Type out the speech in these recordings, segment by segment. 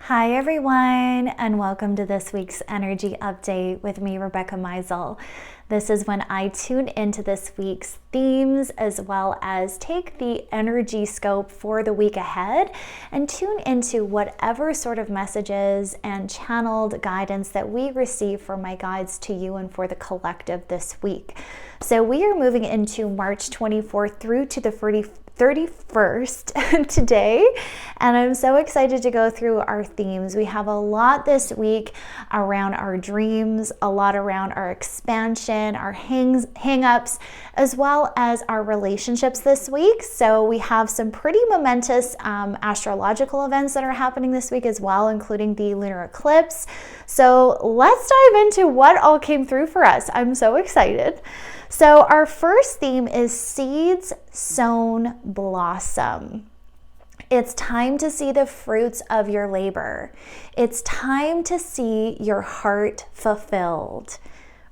Hi everyone, and welcome to this week's energy update with me, Rebecca Meisel. This is when I tune into this week's themes as well as take the energy scope for the week ahead and tune into whatever sort of messages and channeled guidance that we receive from my guides to you and for the collective this week. So we are moving into March 24th through to the 31st today, and I'm so excited to go through our themes. We have a lot this week around our dreams, a lot around our expansion, our hang-ups, as well as our relationships this week. So we have some pretty momentous astrological events that are happening this week as well, including the lunar eclipse. So let's dive into what all came through for us. I'm so excited. So our first theme is seeds sown blossom. It's time to see the fruits of your labor. It's time to see your heart fulfilled.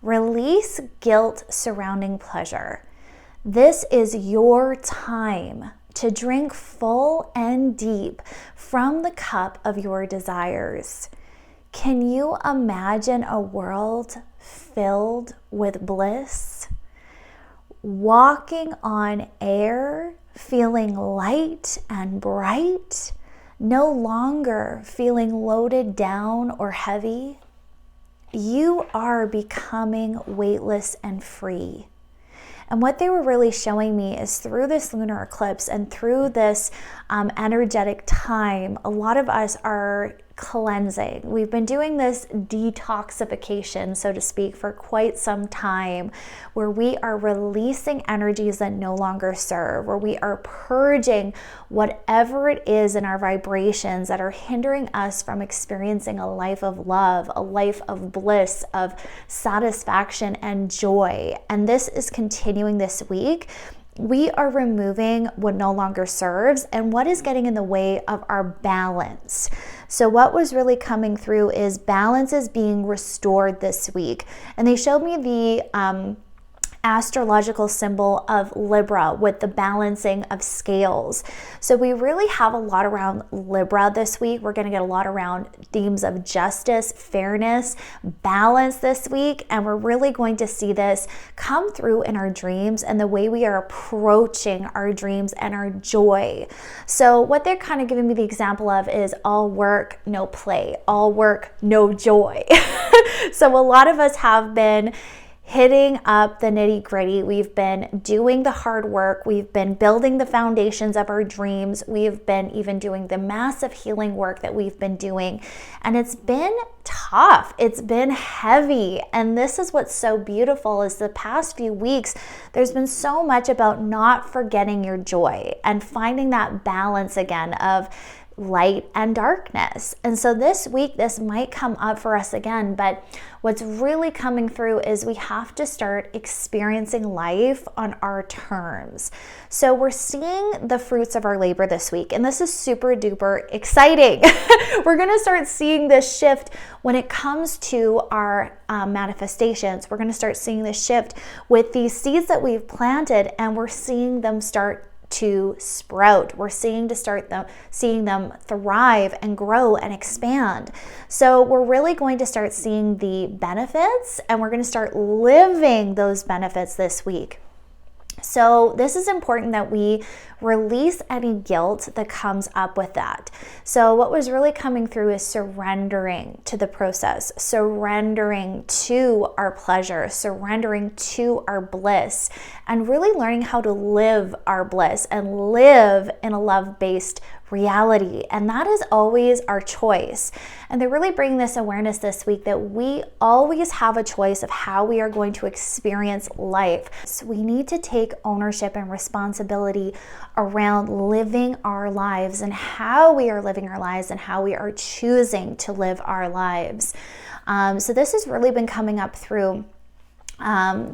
Release guilt surrounding pleasure. This is your time to drink full and deep from the cup of your desires. Can you imagine a world filled with bliss? Walking on air, feeling light and bright, no longer feeling loaded down or heavy. You are becoming weightless and free. And what they were really showing me is through this lunar eclipse and through this energetic time, a lot of us are cleansing. We've been doing this detoxification, so to speak, for quite some time, where we are releasing energies that no longer serve, where we are purging whatever it is in our vibrations that are hindering us from experiencing a life of love, a life of bliss, of satisfaction and joy. And this is continuing this week. We are removing what no longer serves and what is getting in the way of our balance. So what was really coming through is balance is being restored this week. And they showed me the astrological symbol of Libra with the balancing of scales. So we really have a lot around Libra this week. We're going to get a lot around themes of justice, fairness, balance this week. And we're really going to see this come through in our dreams and the way we are approaching our dreams and our joy. So what they're kind of giving me the example of is all work, no play, all work, no joy. So a lot of us have been hitting up the nitty-gritty. We've been doing the hard work. We've been building the foundations of our dreams. We've been even doing the massive healing work that we've been doing. And it's been tough. It's been heavy. And this is what's so beautiful is the past few weeks, there's been so much about not forgetting your joy and finding that balance again of light and darkness. And so this week, this might come up for us again, but what's really coming through is we have to start experiencing life on our terms. So we're seeing the fruits of our labor this week, and this is super duper exciting. We're going to start seeing this shift when it comes to our manifestations. We're going to start seeing this shift with these seeds that we've planted, and we're seeing them start to sprout. We're seeing them thrive and grow and expand. So we're really going to start seeing the benefits, and we're going to start living those benefits this week. So this is important that we release any guilt that comes up with that. So what was really coming through is surrendering to the process, surrendering to our pleasure, surrendering to our bliss, and really learning how to live our bliss and live in a love-based reality. And that is always our choice. And they're really bringing this awareness this week that we always have a choice of how we are going to experience life. So we need to take ownership and responsibility around living our lives and how we are living our lives and how we are choosing to live our lives. So this has really been coming up through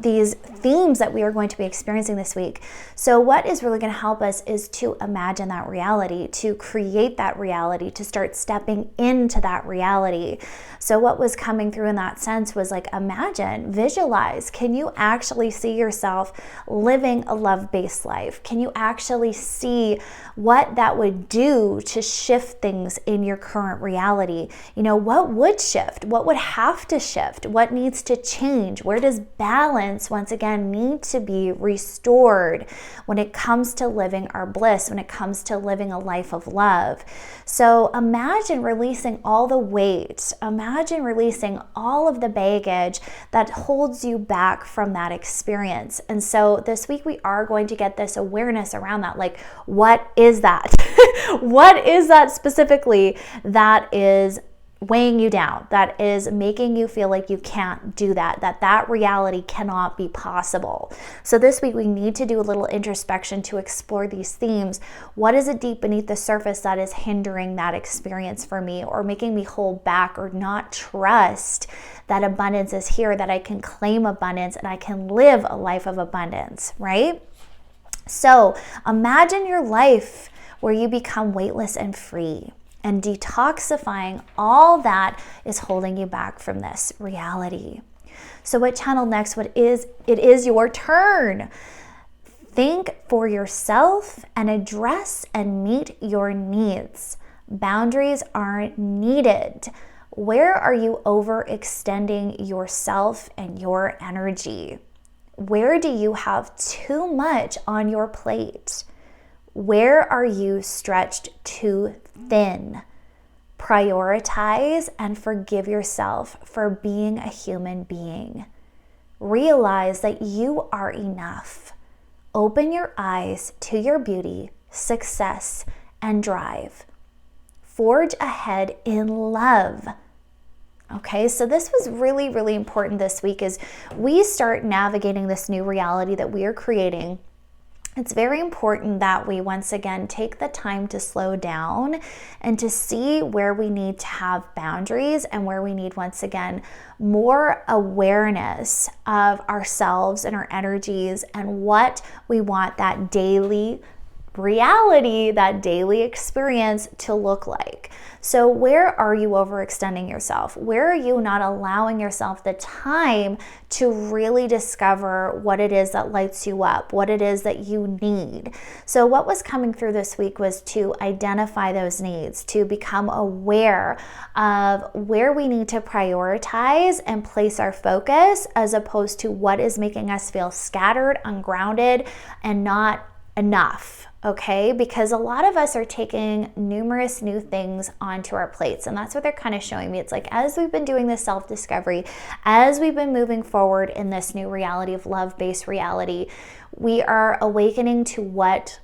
these themes that we are going to be experiencing this week. So what is really going to help us is to imagine that reality, to create that reality, to start stepping into that reality. So what was coming through in that sense was like, imagine, visualize. Can you actually see yourself living a love-based life? Can you actually see what that would do to shift things in your current reality? You know, what would shift? What would have to shift? What needs to change? Where does balance once again need to be restored when it comes to living our bliss, when it comes to living a life of love? So imagine releasing all the weight, imagine releasing all of the baggage that holds you back from that experience. And so this week we are going to get this awareness around that, like, what is that? What is that specifically that is weighing you down, that is making you feel like you can't do that reality cannot be possible? So this week we need to do a little introspection to explore these themes. What is it deep beneath the surface that is hindering that experience for me, or making me hold back or not trust that abundance is here, that I can claim abundance and I can live a life of abundance, right? So imagine your life where you become weightless and free, and detoxifying all that is holding you back from this reality. So what channel next? It is your turn. Think for yourself and address and meet your needs. Boundaries aren't needed. Where are you overextending yourself and your energy? Where do you have too much on your plate? Where are you stretched too thin? Prioritize and forgive yourself for being a human being. Realize that you are enough. Open your eyes to your beauty, success, and drive. Forge ahead in love. Okay, so this was really, really important this week as we start navigating this new reality that we are creating. It's very important that we once again take the time to slow down and to see where we need to have boundaries and where we need, once again, more awareness of ourselves and our energies and what we want that daily reality, that daily experience to look like. So where are you overextending yourself? Where are you not allowing yourself the time to really discover what it is that lights you up, what it is that you need? So what was coming through this week was to identify those needs, to become aware of where we need to prioritize and place our focus, as opposed to what is making us feel scattered, ungrounded, and not enough. Okay, because a lot of us are taking numerous new things onto our plates, and that's what they're kind of showing me. It's like, as we've been doing this self-discovery, as we've been moving forward in this new reality of love-based reality, we are awakening to what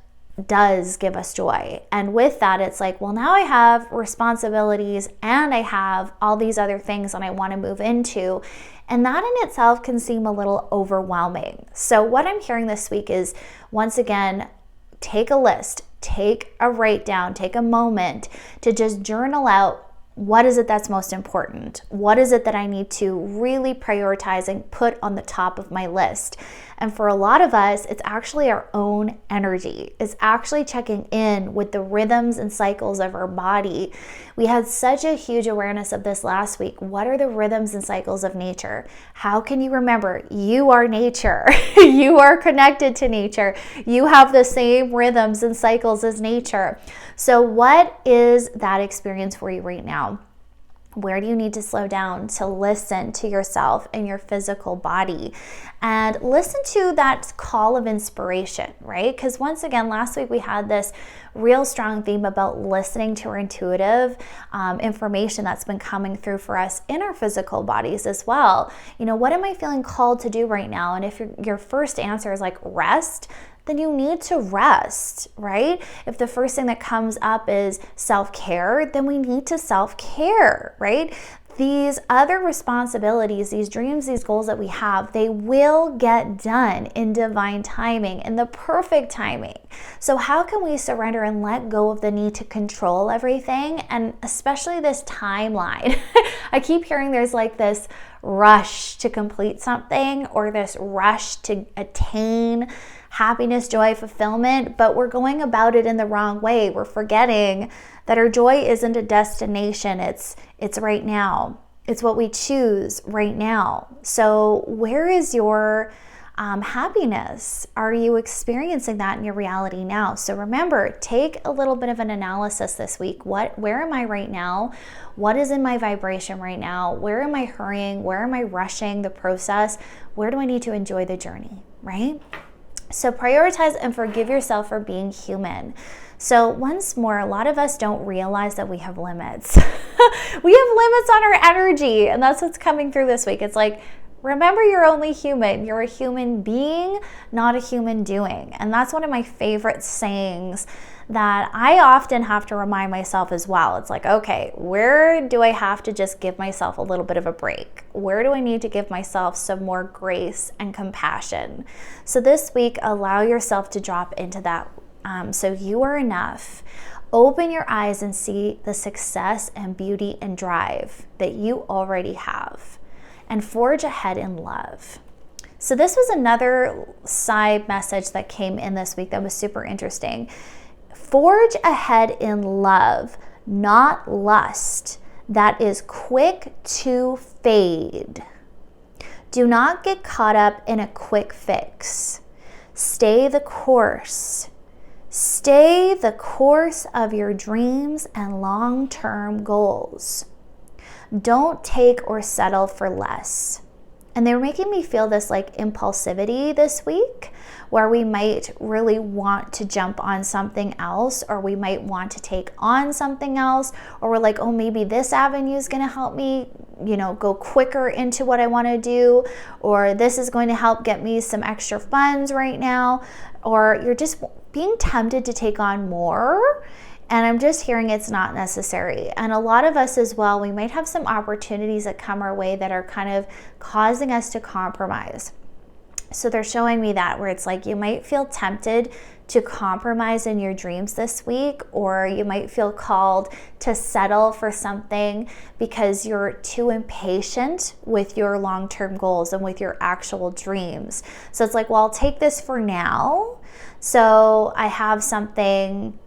does give us joy. And with that, it's like, well, now I have responsibilities and I have all these other things that I want to move into. And that in itself can seem a little overwhelming. So what I'm hearing this week is, once again, take a list, take a write down, take a moment to just journal out, what is it that's most important? What is it that I need to really prioritize and put on the top of my list? And for a lot of us, it's actually our own energy. It's actually checking in with the rhythms and cycles of our body. We had such a huge awareness of this last week. What are the rhythms and cycles of nature? How can you remember? You are nature. You are connected to nature. You have the same rhythms and cycles as nature. So what is that experience for you right now? Where do you need to slow down to listen to yourself and your physical body, and listen to that call of inspiration, right? Because once again, last week we had this real strong theme about listening to our intuitive information that's been coming through for us in our physical bodies as well. You know, what am I feeling called to do right now? And if your first answer is like rest, then you need to rest, right? If the first thing that comes up is self-care, then we need to self-care, right? These other responsibilities, these dreams, these goals that we have, they will get done in divine timing, in the perfect timing. So how can we surrender and let go of the need to control everything, and especially this timeline? I keep hearing there's like this rush to complete something or this rush to attain happiness, joy, fulfillment, but we're going about it in the wrong way. We're forgetting that our joy isn't a destination. It's right now. It's what we choose right now. So where is your happiness? Are you experiencing that in your reality now? So remember, take a little bit of an analysis this week. Where am I right now? What is in my vibration right now? Where am I hurrying? Where am I rushing the process? Where do I need to enjoy the journey, right? So prioritize and forgive yourself for being human. So once more, a lot of us don't realize that we have limits. We have limits on our energy, and that's what's coming through this week. It's like, remember, you're only human. You're a human being, not a human doing. And that's one of my favorite sayings that I often have to remind myself as well. It's like, okay, where do I have to just give myself a little bit of a break? Where do I need to give myself some more grace and compassion? So this week, allow yourself to drop into that. So you are enough. Open your eyes and see the success and beauty and drive that you already have, and forge ahead in love. So this was another side message that came in this week that was super interesting. Forge ahead in love, not lust, that is quick to fade. Do not get caught up in a quick fix. Stay the course. Stay the course of your dreams and long-term goals. Don't take or settle for less. And they were making me feel this like impulsivity this week, where we might really want to jump on something else, or we might want to take on something else, or we're like, oh, maybe this avenue is going to help me, go quicker into what I want to do, or this is going to help get me some extra funds right now, or you're just being tempted to take on more. And I'm just hearing it's not necessary. And a lot of us as well, we might have some opportunities that come our way that are kind of causing us to compromise. So they're showing me that, where it's like you might feel tempted to compromise in your dreams this week, or you might feel called to settle for something because you're too impatient with your long-term goals and with your actual dreams. So it's like, well, I'll take this for now, so I have something,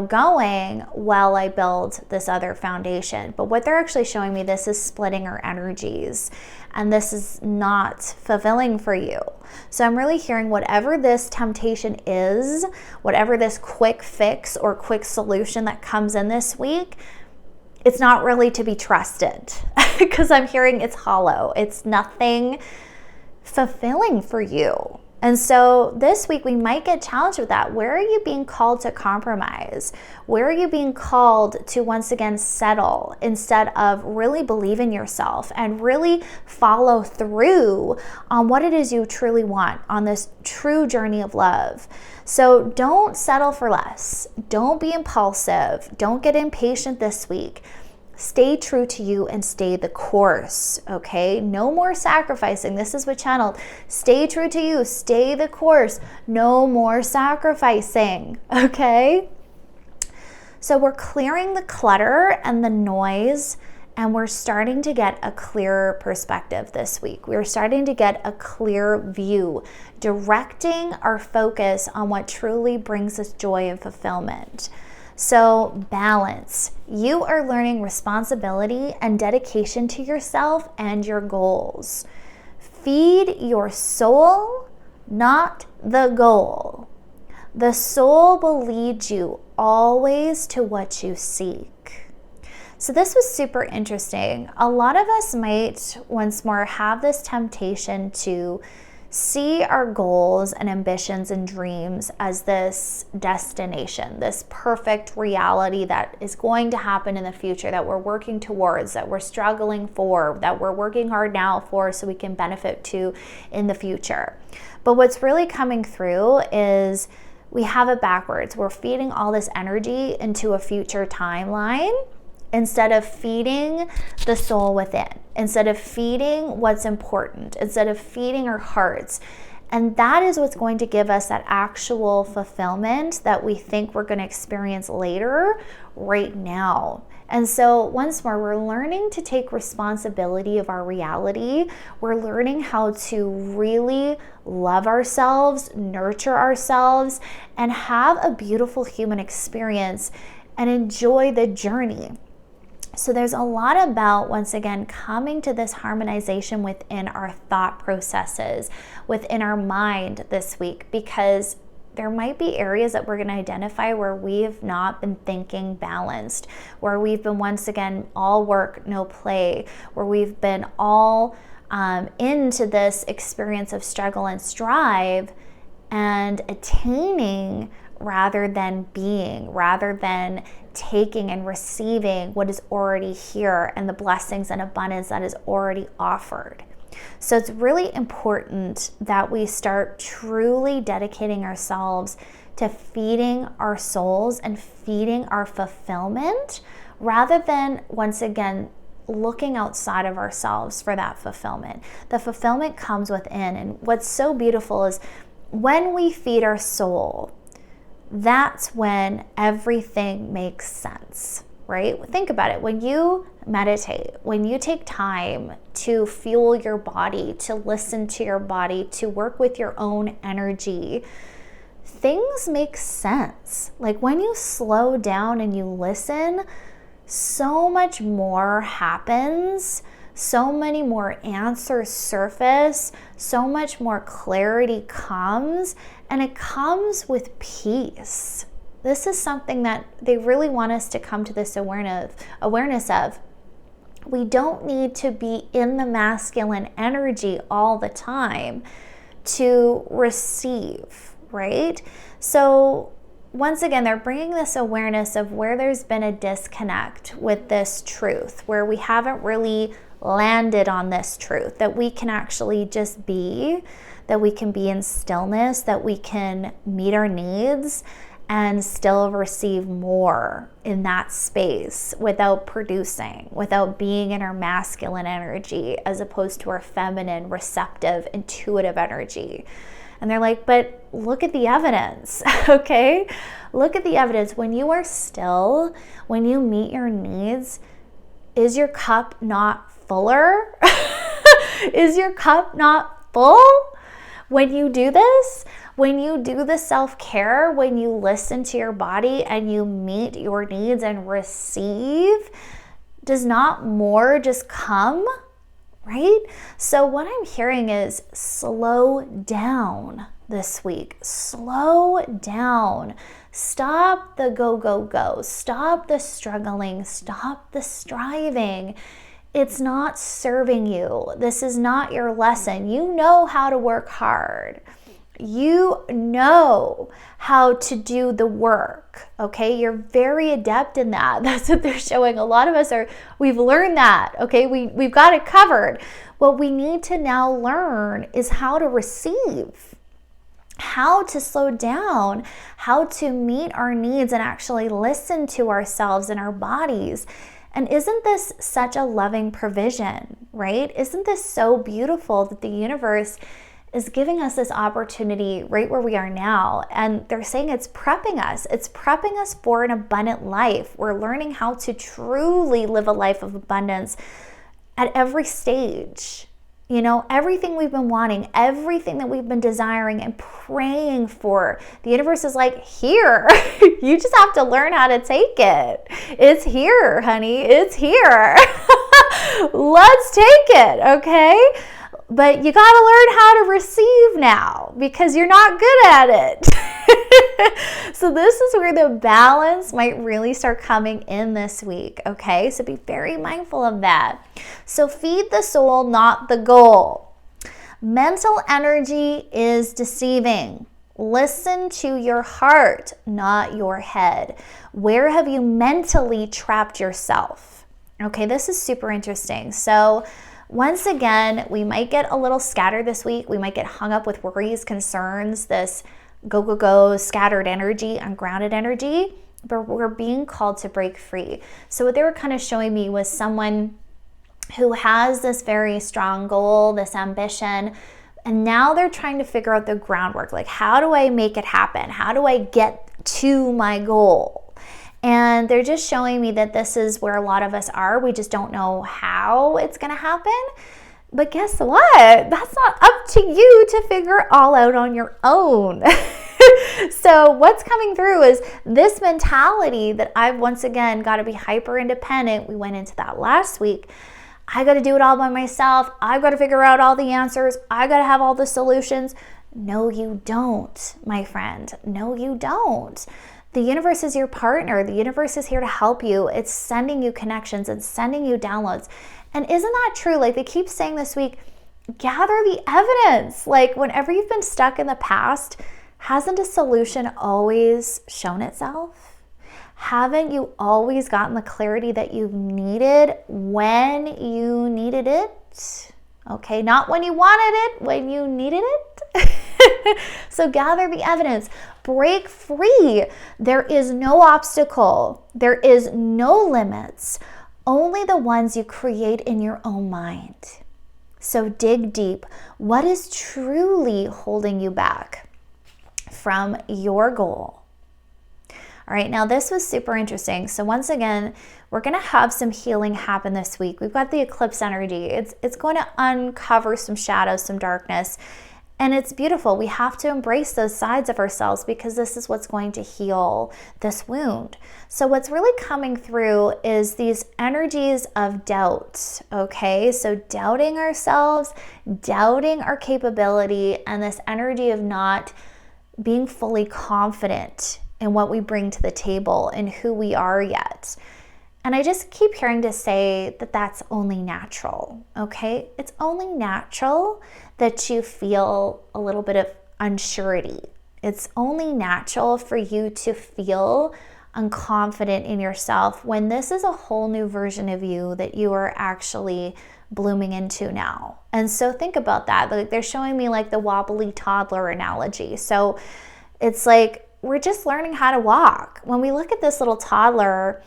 going while I build this other foundation. But what they're actually showing me, this is splitting our energies, and this is not fulfilling for you. So I'm really hearing whatever this temptation is, whatever this quick fix or quick solution that comes in this week, it's not really to be trusted, because I'm hearing it's hollow. It's nothing fulfilling for you. And so this week we might get challenged with that. Where are you being called to compromise? Where are you being called to once again settle instead of really believe in yourself and really follow through on what it is you truly want on this true journey of love? So don't settle for less. Don't be impulsive. Don't get impatient this week. Stay true to you and stay the course, okay? No more sacrificing. This is what channeled. Stay true to you. Stay the course. No more sacrificing, okay? So we're clearing the clutter and the noise, and we're starting to get a clearer perspective this week. We're starting to get a clear view, directing our focus on what truly brings us joy and fulfillment. So balance. You are learning responsibility and dedication to yourself and your goals. Feed your soul, not the goal. The soul will lead you always to what you seek. So this was super interesting. A lot of us might once more have this temptation to see our goals and ambitions and dreams as this destination, this perfect reality that is going to happen in the future, that we're working towards, that we're struggling for, that we're working hard now for so we can benefit to in the future. But what's really coming through is we have it backwards. We're feeding all this energy into a future timeline instead of feeding the soul within, instead of feeding what's important, instead of feeding our hearts. And that is what's going to give us that actual fulfillment that we think we're going to experience later, right now. And so once more, we're learning to take responsibility of our reality. We're learning how to really love ourselves, nurture ourselves, and have a beautiful human experience and enjoy the journey. So there's a lot about, once again, coming to this harmonization within our thought processes, within our mind this week, because there might be areas that we're going to identify where we have not been thinking balanced, where we've been, once again, all work, no play, where we've been all into this experience of struggle and strive and attaining rather than being, rather than taking and receiving what is already here and the blessings and abundance that is already offered. So it's really important that we start truly dedicating ourselves to feeding our souls and feeding our fulfillment, rather than, once again, looking outside of ourselves for that fulfillment. The fulfillment comes within. And what's so beautiful is when we feed our soul, that's when everything makes sense, right? Think about it. When you meditate, when you take time to fuel your body, to listen to your body, to work with your own energy, things make sense. Like when you slow down and you listen, so much more happens. So many more answers surface, so much more clarity comes, and it comes with peace. This is something that they really want us to come to this awareness of. We don't need to be in the masculine energy all the time to receive, right? So once again, they're bringing this awareness of where there's been a disconnect with this truth, where we haven't really landed on this truth, that we can actually just be, that we can be in stillness, that we can meet our needs and still receive more in that space without producing, without being in our masculine energy as opposed to our feminine, receptive, intuitive energy. And they're like, but look at the evidence, okay? Look at the evidence. When you are still, when you meet your needs, is your cup not fuller? Is your cup not full? When you do this, when you do the self-care, when you listen to your body and you meet your needs and receive, does not more just come? Right? So what I'm hearing is slow down this week. Slow down. Stop the go, go, go. Stop the struggling. Stop the striving. It's not serving you. This is not your lesson. You know how to work hard. You know how to do the work, okay? You're very adept in that. That's what they're showing. A lot of us we've learned that, okay? We've got it covered. What we need to now learn is how to receive, how to slow down, how to meet our needs and actually listen to ourselves and our bodies. And isn't this such a loving provision, right? Isn't this so beautiful that the universe is giving us this opportunity right where we are now? And they're saying it's prepping us. It's prepping us for an abundant life. We're learning how to truly live a life of abundance at every stage. You know, everything we've been wanting, everything that we've been desiring and praying for, the universe is like, here. You just have to learn how to take it. It's here, honey. It's here. Let's take it, okay? But you got to learn how to receive now because you're not good at it. So this is where the balance might really start coming in this week, okay? So be very mindful of that. So feed the soul, not the goal. Mental energy is deceiving. Listen to your heart, not your head. Where have you mentally trapped yourself? Okay, this is super interesting. So once again, we might get a little scattered this week. We might get hung up with worries, concerns, this go, go, go, scattered energy, ungrounded energy, but we're being called to break free. So what they were kind of showing me was someone who has this very strong goal, this ambition, and now they're trying to figure out the groundwork. Like, how do I make it happen? How do I get to my goal? And they're just showing me that this is where a lot of us are. We just don't know how it's going to happen. But guess what? That's not up to you to figure all out on your own. So what's coming through is this mentality that I've once again got to be hyper independent. We went into that last week. I got to do it all by myself. I've got to figure out all the answers. I got to have all the solutions. No, you don't, my friend. No, you don't. The universe is your partner. The universe is here to help you. It's sending you connections. It's sending you downloads. And isn't that true? Like they keep saying this week, gather the evidence. Like whenever you've been stuck in the past, hasn't a solution always shown itself? Haven't you always gotten the clarity that you've needed when you needed it? Okay, not when you wanted it, when you needed it. So gather the evidence, break free. There is no obstacle. There is no limits, only the ones you create in your own mind. So dig deep. What is truly holding you back from your goal? All right, now this was super interesting. So once again, we're going to have some healing happen this week. We've got the eclipse energy. It's going to uncover some shadows, some darkness, and it's beautiful. We have to embrace those sides of ourselves because this is what's going to heal this wound. So what's really coming through is these energies of doubt, okay? So doubting ourselves, doubting our capability, and this energy of not being fully confident in what we bring to the table and who we are yet. And I just keep hearing to say that that's only natural, okay? It's only natural that you feel a little bit of unsurety. It's only natural for you to feel unconfident in yourself when this is a whole new version of you that you are actually blooming into now. And so think about that. Like they're showing me like the wobbly toddler analogy. So it's like we're just learning how to walk. When we look at this little toddler,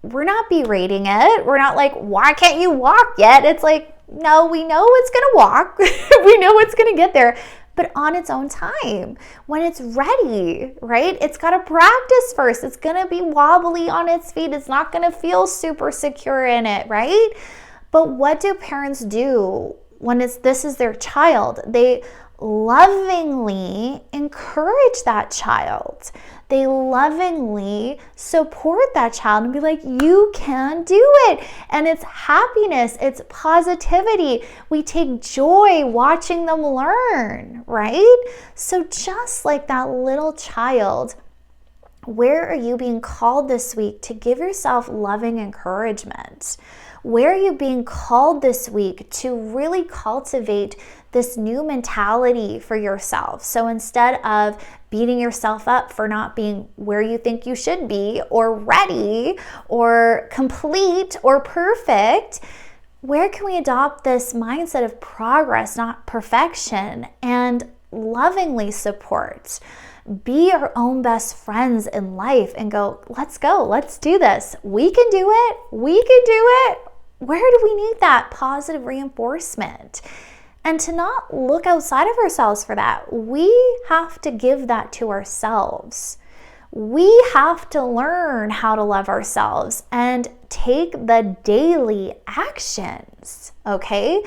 we're not berating it. We're not like, why can't you walk yet? It's like, no, we know it's going to walk. We know it's going to get there, but on its own time, when it's ready, right? It's got to practice first. It's going to be wobbly on its feet. It's not going to feel super secure in it, right? But what do parents do when this is their child? They lovingly encourage that child. They lovingly support that child and be like, you can do it. And it's happiness, it's positivity. We take joy watching them learn, right? So just like that little child, where are you being called this week to give yourself loving encouragement? Where are you being called this week to really cultivate this new mentality for yourself? So instead of beating yourself up for not being where you think you should be, or ready, or complete, or perfect, where can we adopt this mindset of progress, not perfection, and lovingly support? Be our own best friends in life and go, let's do this. We can do it. We can do it. Where do we need that positive reinforcement? And to not look outside of ourselves for that. We have to give that to ourselves. We have to learn how to love ourselves and take the daily actions, okay?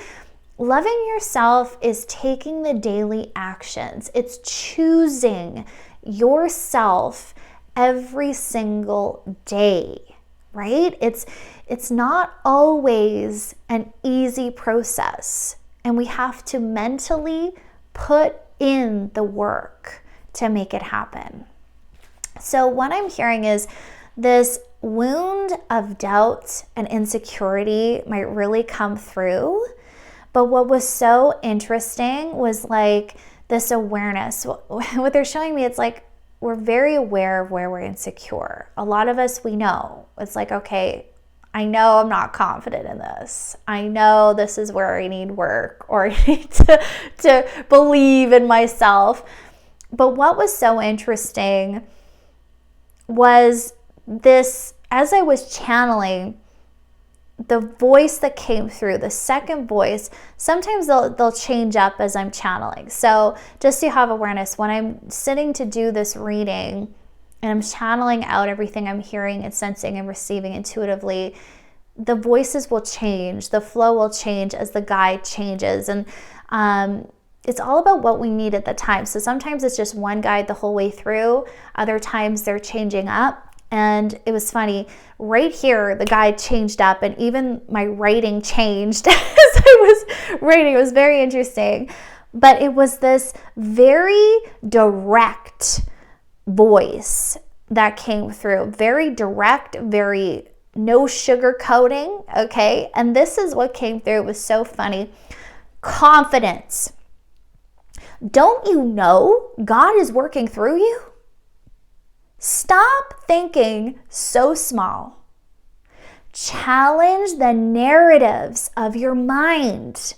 Loving yourself is taking the daily actions. It's choosing yourself every single day, right? It's not always an easy process, and we have to mentally put in the work to make it happen. So what I'm hearing is this wound of doubt and insecurity might really come through. But what was so interesting was like this awareness. What they're showing me, it's like we're very aware of where we're insecure. A lot of us, we know. It's like, okay, I know I'm not confident in this. I know this is where I need work, or I need to believe in myself. But what was so interesting was this, as I was channeling, the voice that came through, the second voice, sometimes they'll change up as I'm channeling. So just so you have awareness, when I'm sitting to do this reading, and I'm channeling out everything I'm hearing and sensing and receiving intuitively, the voices will change, the flow will change as the guide changes. And it's all about what we need at the time. So sometimes it's just one guide the whole way through. Other times they're changing up. And it was funny, right here, the guide changed up, and even my writing changed as I was writing. It was very interesting. But it was this very direct voice that came through. Very direct, very no sugar coating, okay? And this is what came through. It was so funny. Confidence. Don't you know God is working through you? Stop thinking so small. Challenge the narratives of your mind.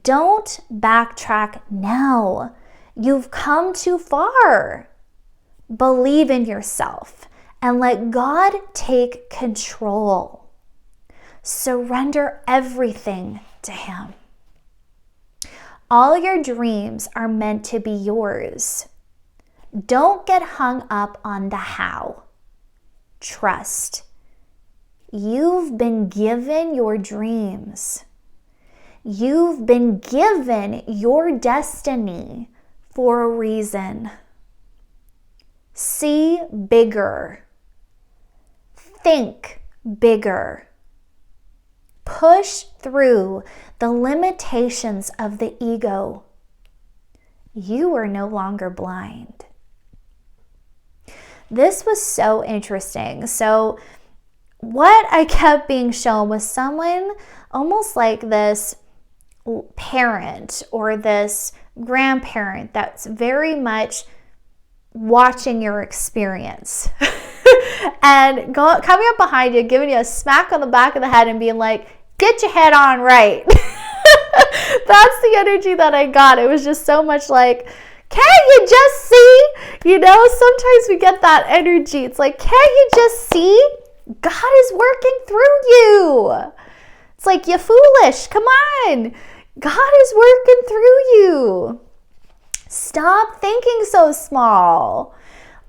Don't backtrack now. You've come too far. Believe in yourself and let God take control. Surrender everything to Him. All your dreams are meant to be yours. Don't get hung up on the how. Trust. You've been given your dreams. You've been given your destiny for a reason. See bigger. Think bigger. Push through the limitations of the ego. You are no longer blind. This was so interesting. So what I kept being shown was someone almost like this parent or this grandparent that's very much watching your experience and coming up behind you, giving you a smack on the back of the head and being like, get your head on right. That's the energy that I got. It was just so much like, can't you just see? You know, sometimes we get that energy. It's like, can't you just see? God is working through you. It's like, you're foolish. Come on. God is working through you. Stop thinking so small.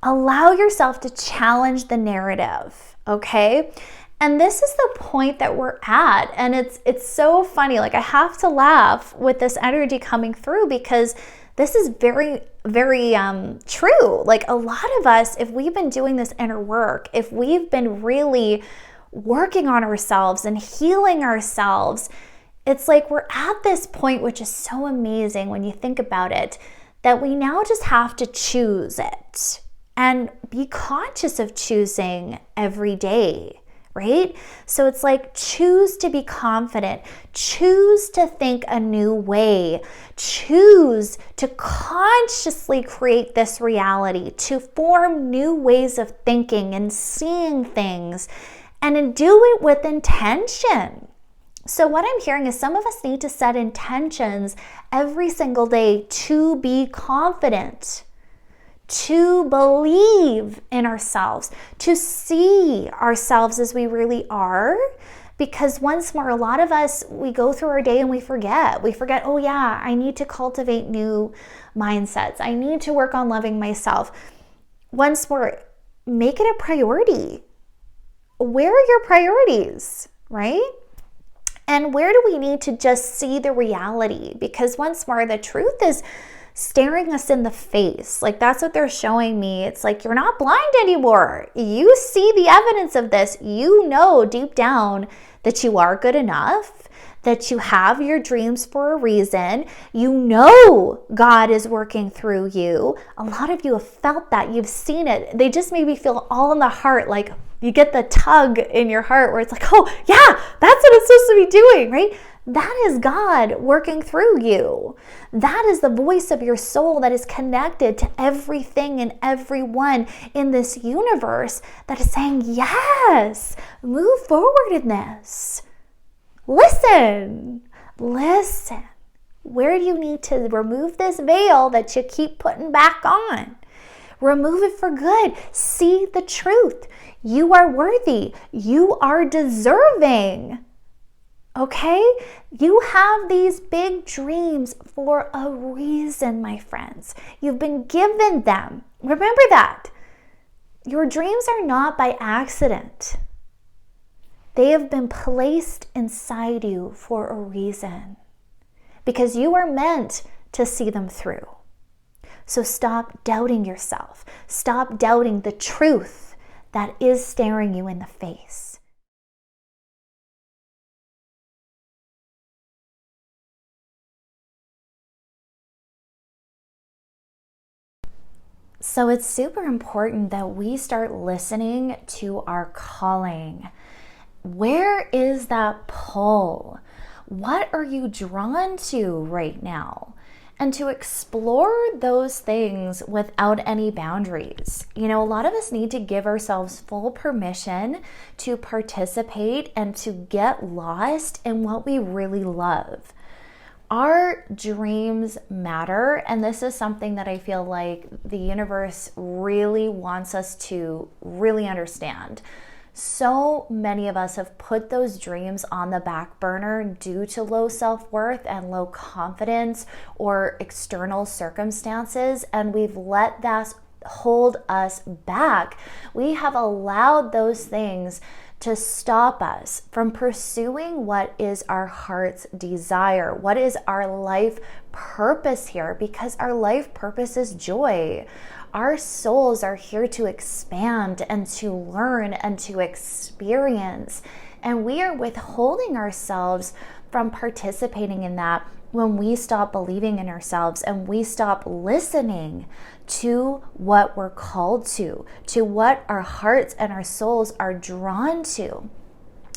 Allow yourself to challenge the narrative, okay? And this is the point that we're at. And it's so funny. Like, I have to laugh with this energy coming through because this is very, very true. Like, a lot of us, if we've been doing this inner work, if we've been really working on ourselves and healing ourselves, it's like we're at this point, which is so amazing when you think about it, that we now just have to choose it and be conscious of choosing every day, right? So it's like, choose to be confident, choose to think a new way, choose to consciously create this reality, to form new ways of thinking and seeing things, and do it with intention. So what I'm hearing is some of us need to set intentions every single day to be confident, to believe in ourselves, to see ourselves as we really are. Because once more, a lot of us, we go through our day and we forget, oh yeah, I need to cultivate new mindsets. I need to work on loving myself. Once more, make it a priority. Where are your priorities, right? And where do we need to just see the reality? Because once more, the truth is staring us in the face. Like, that's what they're showing me. It's like, you're not blind anymore. You see the evidence of this. You know deep down that you are good enough, that you have your dreams for a reason. You know God is working through you. A lot of you have felt that. You've seen it. They just maybe feel all in the heart, like you get the tug in your heart where it's like, oh yeah, that's what it's supposed to be doing, right? That is God working through you. That is the voice of your soul that is connected to everything and everyone in this universe that is saying, yes, move forward in this. Listen. Where do you need to remove this veil that you keep putting back on? Remove it for good. See the truth. You are worthy. You are deserving. Okay? You have these big dreams for a reason, my friends. You've been given them. Remember that. Your dreams are not by accident. They have been placed inside you for a reason, because you are meant to see them through. So stop doubting yourself. Stop doubting the truth that is staring you in the face. So it's super important that we start listening to our calling. Where is that pull? What are you drawn to right now? And to explore those things without any boundaries. You know, a lot of us need to give ourselves full permission to participate and to get lost in what we really love. Our dreams matter, and this is something that I feel like the universe really wants us to really understand. So many of us have put those dreams on the back burner due to low self-worth and low confidence or external circumstances, and we've let that hold us back. We have allowed those things to stop us from pursuing what is our heart's desire, what is our life purpose here, because our life purpose is joy. Our souls are here to expand and to learn and to experience, and we are withholding ourselves from participating in that when we stop believing in ourselves and we stop listening to what we're called to what our hearts and our souls are drawn to.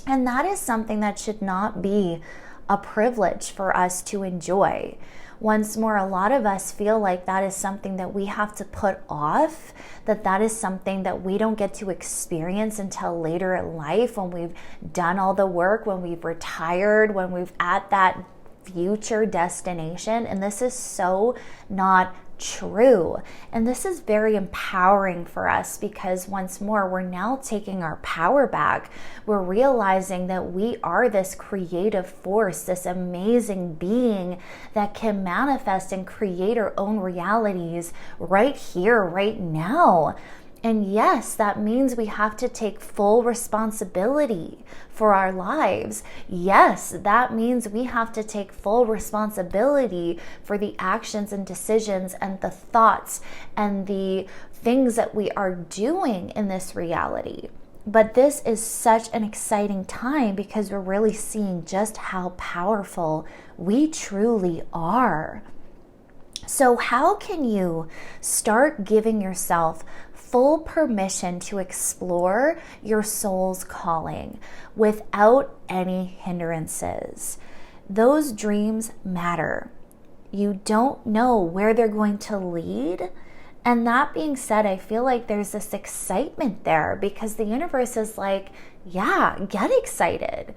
And that is something that should not be a privilege for us to enjoy. Once more, a lot of us feel like that is something that we have to put off, that is something that we don't get to experience until later in life, when we've done all the work, when we've retired, when we've at that future destination. And this is so not true. And this is very empowering for us, because once more, we're now taking our power back. We're realizing that we are this creative force, this amazing being that can manifest and create our own realities right here, right now. And yes, that means we have to take full responsibility for our lives. Yes, that means we have to take full responsibility for the actions and decisions and the thoughts and the things that we are doing in this reality. But this is such an exciting time, because we're really seeing just how powerful we truly are. So how can you start giving yourself full permission to explore your soul's calling without any hindrances? Those dreams matter. You don't know where they're going to lead. And that being said, I feel like there's this excitement there, because the universe is like, yeah, get excited.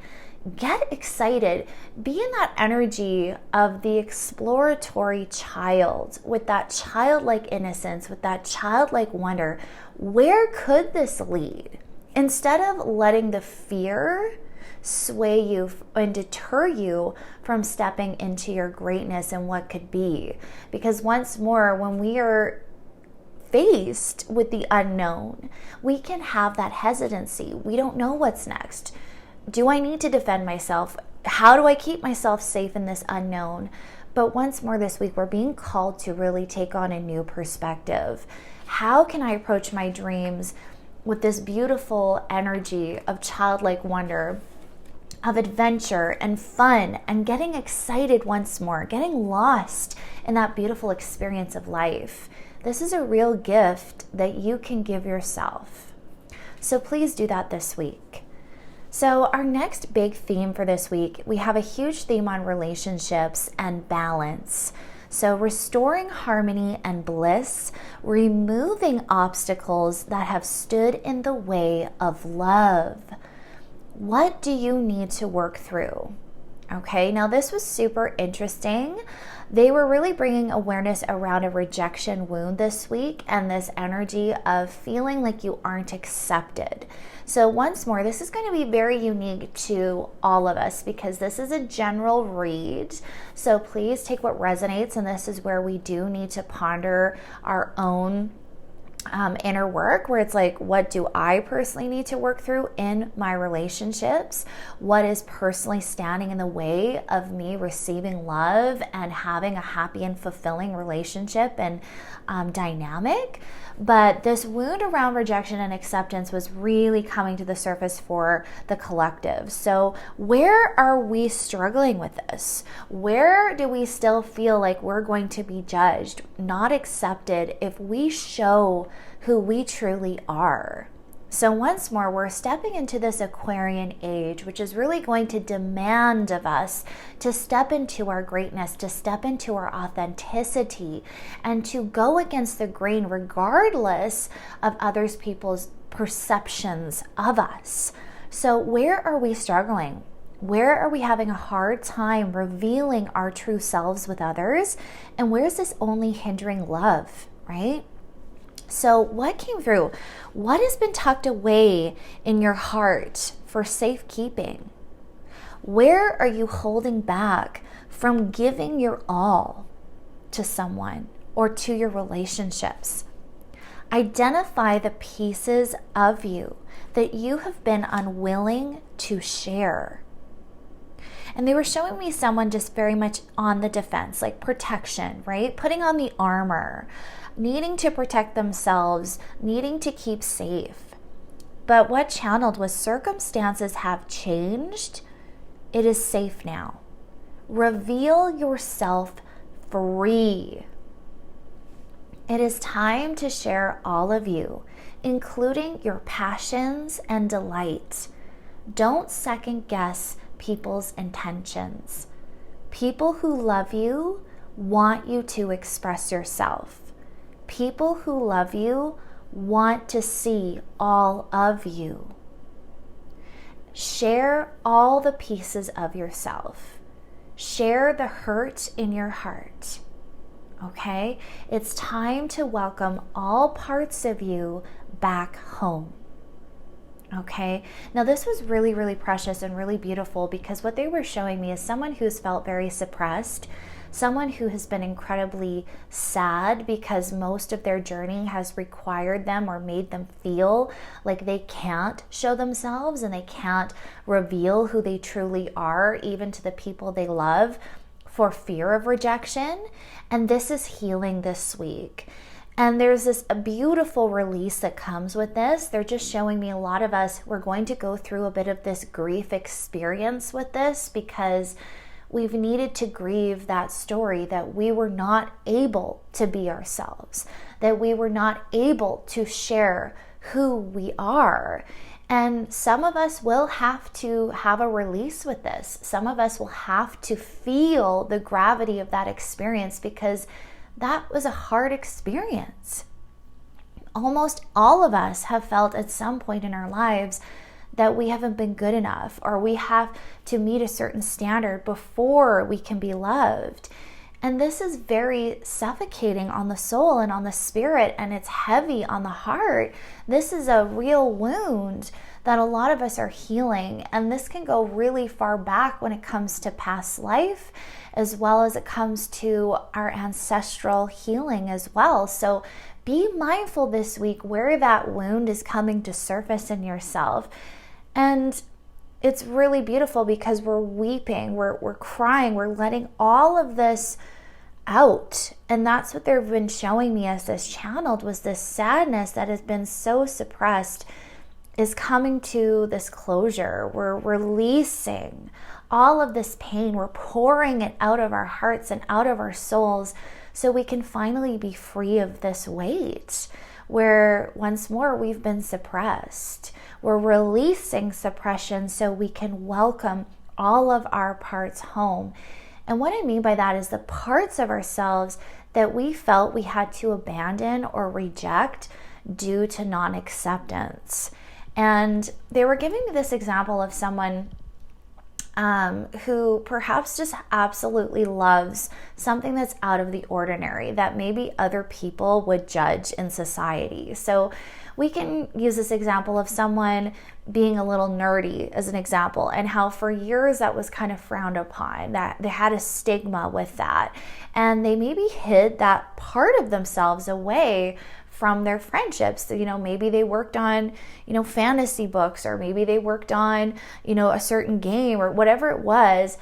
Get excited. Be in that energy of the exploratory child, with that childlike innocence, with that childlike wonder. Where could this lead? Instead of letting the fear sway you and deter you from stepping into your greatness and what could be. Because once more, when we are faced with the unknown, we can have that hesitancy. We don't know what's next. Do I need to defend myself? How do I keep myself safe in this unknown? But once more this week, we're being called to really take on a new perspective. How can I approach my dreams with this beautiful energy of childlike wonder, of adventure and fun, and getting excited once more, getting lost in that beautiful experience of life? This is a real gift that you can give yourself. So please do that this week. So our next big theme for this week, we have a huge theme on relationships and balance. So restoring harmony and bliss, removing obstacles that have stood in the way of love. What do you need to work through? Okay, now this was super interesting. They were really bringing awareness around a rejection wound this week, and this energy of feeling like you aren't accepted. So once more, this is going to be very unique to all of us, because this is a general read. So please take what resonates, and this is where we do need to ponder our own inner work, where it's like, what do I personally need to work through in my relationships? What is personally standing in the way of me receiving love and having a happy and fulfilling relationship and dynamic? But this wound around rejection and acceptance was really coming to the surface for the collective. So where are we struggling with this? Where do we still feel like we're going to be judged, not accepted if we show who we truly are? So once more, we're stepping into this Aquarian age, which is really going to demand of us to step into our greatness, to step into our authenticity, and to go against the grain regardless of others people's perceptions of us. So where are we struggling? Where are we having a hard time revealing our true selves with others? And where is this only hindering love, right? So what came through? What has been tucked away in your heart for safekeeping? Where are you holding back from giving your all to someone or to your relationships? Identify the pieces of you that you have been unwilling to share. And they were showing me someone just very much on the defense, like protection, right? Putting on the armor, needing to protect themselves, needing to keep safe. But what channeled was circumstances have changed. It is safe now. Reveal yourself free. It is time to share all of you, including your passions and delight. Don't second guess people's intentions. People who love you want you to express yourself. People who love you want to see all of you. Share all the pieces of yourself. Share the hurt in your heart. Okay? It's time to welcome all parts of you back home. Okay? Now this was really, really precious and really beautiful, because what they were showing me is someone who's felt very suppressed, someone who has been incredibly sad because most of their journey has required them or made them feel like they can't show themselves and they can't reveal who they truly are, even to the people they love, for fear of rejection. And this is healing this week. And there's this a beautiful release that comes with this. They're just showing me a lot of us, we're going to go through a bit of this grief experience with this, because we've needed to grieve that story that we were not able to be ourselves, that we were not able to share who we are. And some of us will have to have a release with this. Some of us will have to feel the gravity of that experience, because that was a hard experience. Almost all of us have felt at some point in our lives that we haven't been good enough, or we have to meet a certain standard before we can be loved. And this is very suffocating on the soul and on the spirit, and it's heavy on the heart. This is a real wound that a lot of us are healing, and this can go really far back when it comes to past life, as well as it comes to our ancestral healing as well. So be mindful this week where that wound is coming to surface in yourself. And it's really beautiful because we're weeping, we're crying, we're letting all of this out. And that's what they've been showing me as this channeled, was this sadness that has been so suppressed is coming to this closure. We're releasing all of this pain. We're pouring it out of our hearts and out of our souls so we can finally be free of this weight, where once more we've been suppressed. We're releasing suppression so we can welcome all of our parts home. And what I mean by that is the parts of ourselves that we felt we had to abandon or reject due to non-acceptance. And they were giving me this example of someone who perhaps just absolutely loves something that's out of the ordinary that maybe other people would judge in society. So we can use this example of someone being a little nerdy as an example, and how for years that was kind of frowned upon, that they had a stigma with that, and they maybe hid that part of themselves away from their friendships. Maybe they worked on, fantasy books, or maybe they worked on, a certain game or whatever it was.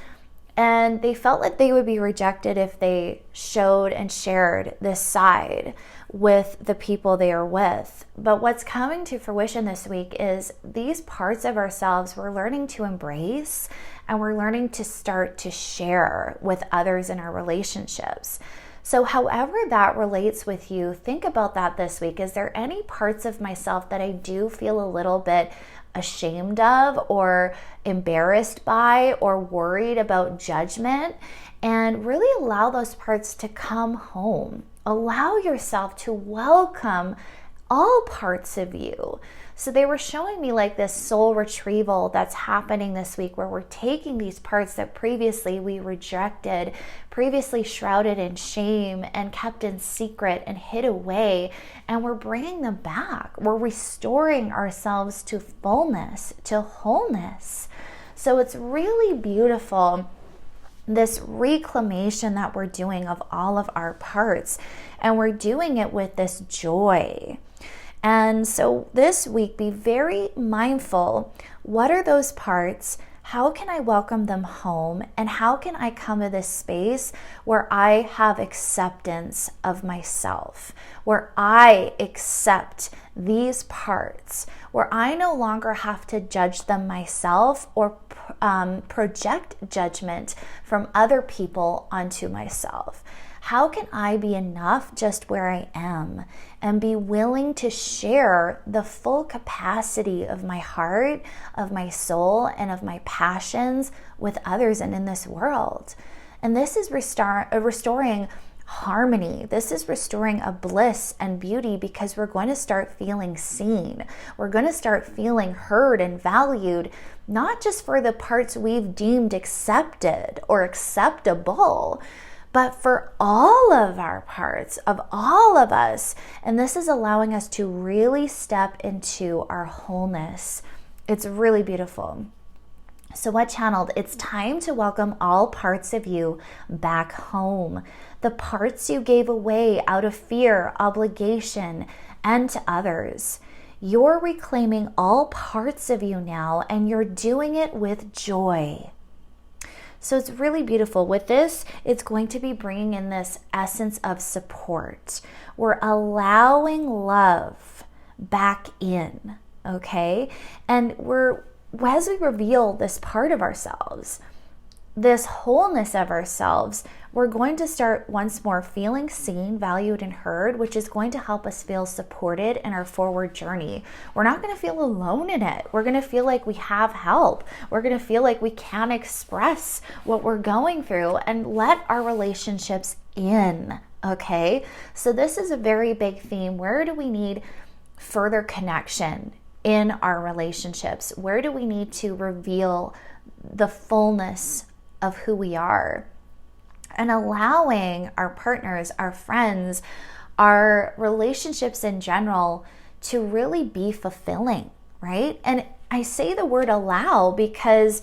And they felt like they would be rejected if they showed and shared this side with the people they are with. But what's coming to fruition this week is these parts of ourselves we're learning to embrace, and we're learning to start to share with others in our relationships. So however that relates with you, think about that this week. Is there any parts of myself that I do feel a little bit ashamed of, or embarrassed by, or worried about judgment? And really allow those parts to come home. Allow yourself to welcome all parts of you. So they were showing me like this soul retrieval that's happening this week, where we're taking these parts that previously we rejected, previously shrouded in shame and kept in secret and hid away, and we're bringing them back. We're restoring ourselves to fullness, to wholeness. So it's really beautiful, this reclamation that we're doing of all of our parts, and we're doing it with this joy. And so this week, be very mindful. What are those parts? How can I welcome them home? And how can I come to this space where I have acceptance of myself, where I accept these parts, where I no longer have to judge them myself or project judgment from other people onto myself? How can I be enough just where I am and be willing to share the full capacity of my heart, of my soul, and of my passions with others and in this world? And this is restoring harmony. This is restoring a bliss and beauty, because we're going to start feeling seen. We're going to start feeling heard and valued, not just for the parts we've deemed accepted or acceptable, but for all of our parts, of all of us. And this is allowing us to really step into our wholeness. It's really beautiful. So what channeled? It's time to welcome all parts of you back home. The parts you gave away out of fear, obligation, and to others. You're reclaiming all parts of you now, and you're doing it with joy. So it's really beautiful. With this, it's going to be bringing in this essence of support. We're allowing love back in, okay? And as we reveal this part of ourselves, this wholeness of ourselves, we're going to start once more feeling seen, valued, and heard, which is going to help us feel supported in our forward journey. We're not going to feel alone in it. We're going to feel like we have help. We're going to feel like we can express what we're going through and let our relationships in, okay? So this is a very big theme. Where do we need further connection in our relationships? Where do we need to reveal the fullness of who we are? And allowing our partners, our friends, our relationships in general to really be fulfilling, right? And I say the word allow because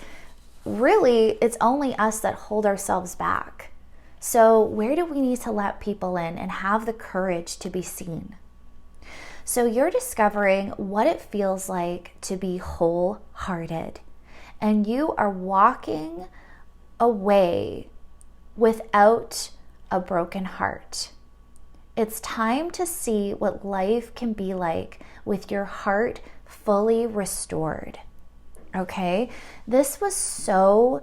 really it's only us that hold ourselves back. So where do we need to let people in and have the courage to be seen? So you're discovering what it feels like to be wholehearted, and you are walking away without a broken heart. It's time to see what life can be like with your heart fully restored. Okay? This was so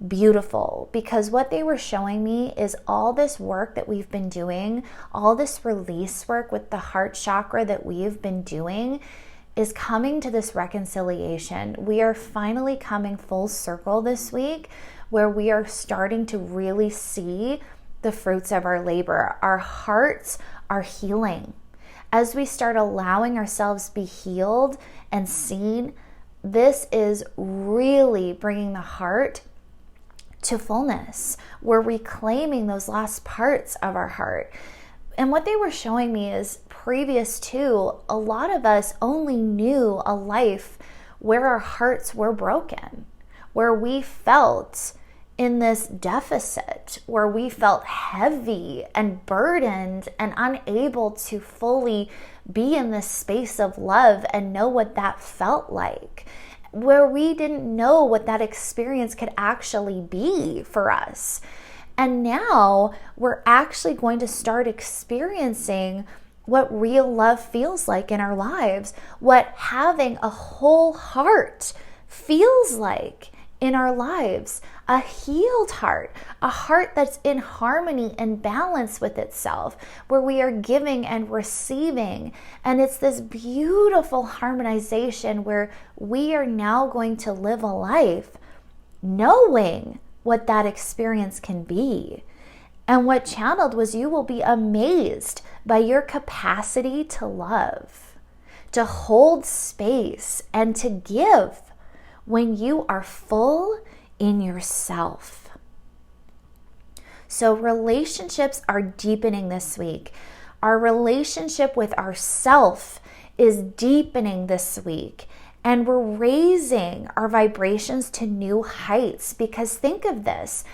beautiful because what they were showing me is all this work that we've been doing, all this release work with the heart chakra that we've been doing is coming to this reconciliation. We are finally coming full circle this week, where we are starting to really see the fruits of our labor. Our hearts are healing. As we start allowing ourselves to be healed and seen, this is really bringing the heart to fullness. We're reclaiming those lost parts of our heart. And what they were showing me is previous to, a lot of us only knew a life where our hearts were broken, where we felt in this deficit where we felt heavy and burdened and unable to fully be in this space of love and know what that felt like, where we didn't know what that experience could actually be for us. And now we're actually going to start experiencing what real love feels like in our lives, what having a whole heart feels like in our lives, a healed heart, a heart that's in harmony and balance with itself, where we are giving and receiving. And it's this beautiful harmonization where we are now going to live a life knowing what that experience can be. And what channeled was, you will be amazed by your capacity to love, to hold space, and to give when you are full in yourself. So relationships are deepening this week. Our relationship with ourself is deepening this week. And we're raising our vibrations to new heights, because think of this.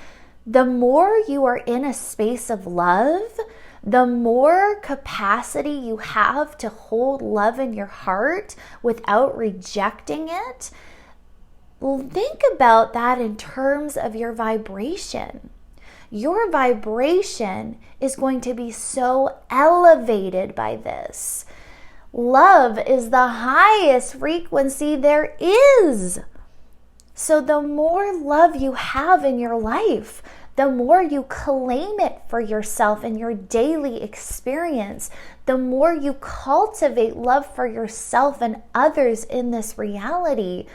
The more you are in a space of love, the more capacity you have to hold love in your heart without rejecting it. Think about that in terms of your vibration. Your vibration is going to be so elevated by this. Love is the highest frequency there is. So the more love you have in your life, the more you claim it for yourself in your daily experience, the more you cultivate love for yourself and others in this reality.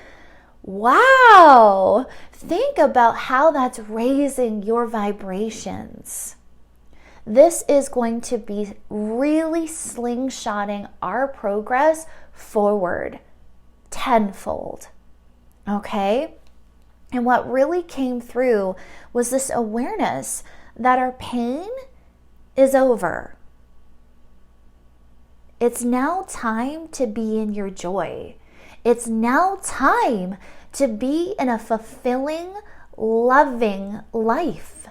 Wow! Think about how that's raising your vibrations. This is going to be really slingshotting our progress forward tenfold. Okay? And what really came through was this awareness that our pain is over. It's now time to be in your joy. It's now time to be in a fulfilling, loving life.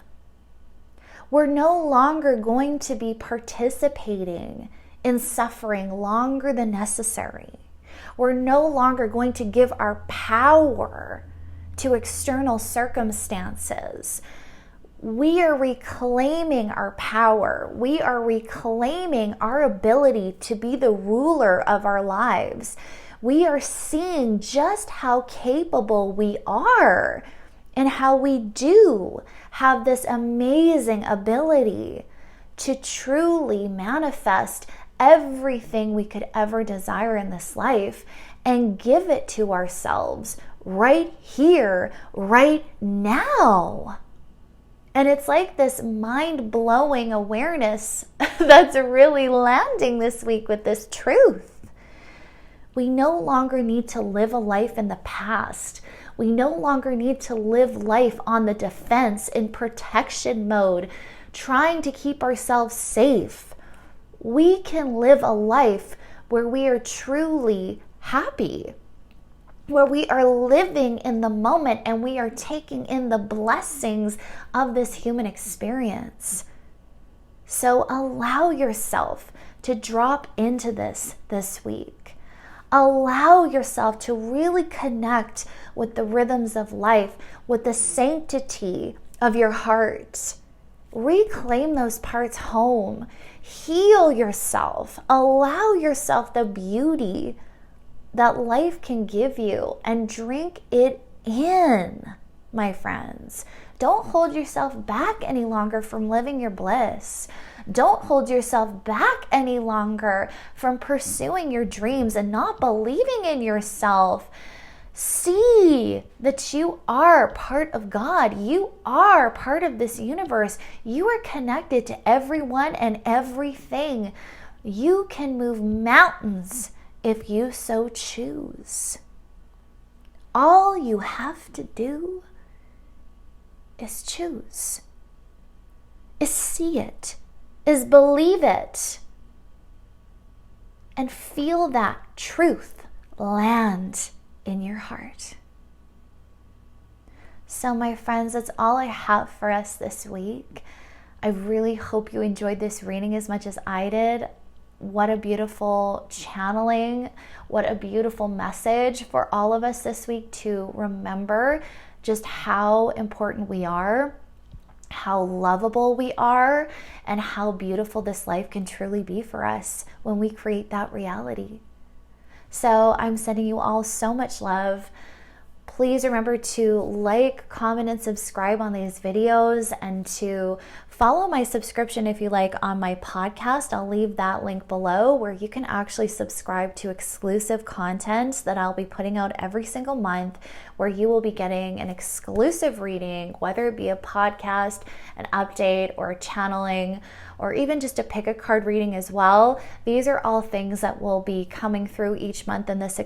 We're no longer going to be participating in suffering longer than necessary. We're no longer going to give our power to external circumstances. We are reclaiming our power. We are reclaiming our ability to be the ruler of our lives. We are seeing just how capable we are and how we do have this amazing ability to truly manifest everything we could ever desire in this life and give it to ourselves right here, right now. And it's like this mind-blowing awareness that's really landing this week with this truth. We no longer need to live a life in the past. We no longer need to live life on the defense, in protection mode, trying to keep ourselves safe. We can live a life where we are truly happy, where we are living in the moment and we are taking in the blessings of this human experience. So allow yourself to drop into this week. Allow yourself to really connect with the rhythms of life, with the sanctity of your heart. Reclaim those parts home. Heal yourself. Allow yourself the beauty that life can give you and drink it in, my friends. Don't hold yourself back any longer from living your bliss. Don't hold yourself back any longer from pursuing your dreams and not believing in yourself. See that you are part of God. You are part of this universe. You are connected to everyone and everything. You can move mountains if you so choose. All you have to do is choose, is see it, is believe it, and feel that truth land in your heart. So my friends, that's all I have for us this week. I really hope you enjoyed this reading as much as I did. What a beautiful channeling. What a beautiful message for all of us this week to remember just how important we are, how lovable we are, and how beautiful this life can truly be for us when we create that reality. So I'm sending you all so much love. Please remember to like, comment, and subscribe on these videos, and to follow my subscription if you like on my podcast. I'll leave that link below where you can actually subscribe to exclusive content that I'll be putting out every single month, where you will be getting an exclusive reading, whether it be a podcast, an update, or a channeling, or even just a pick a card reading as well. These are all things that will be coming through each month in this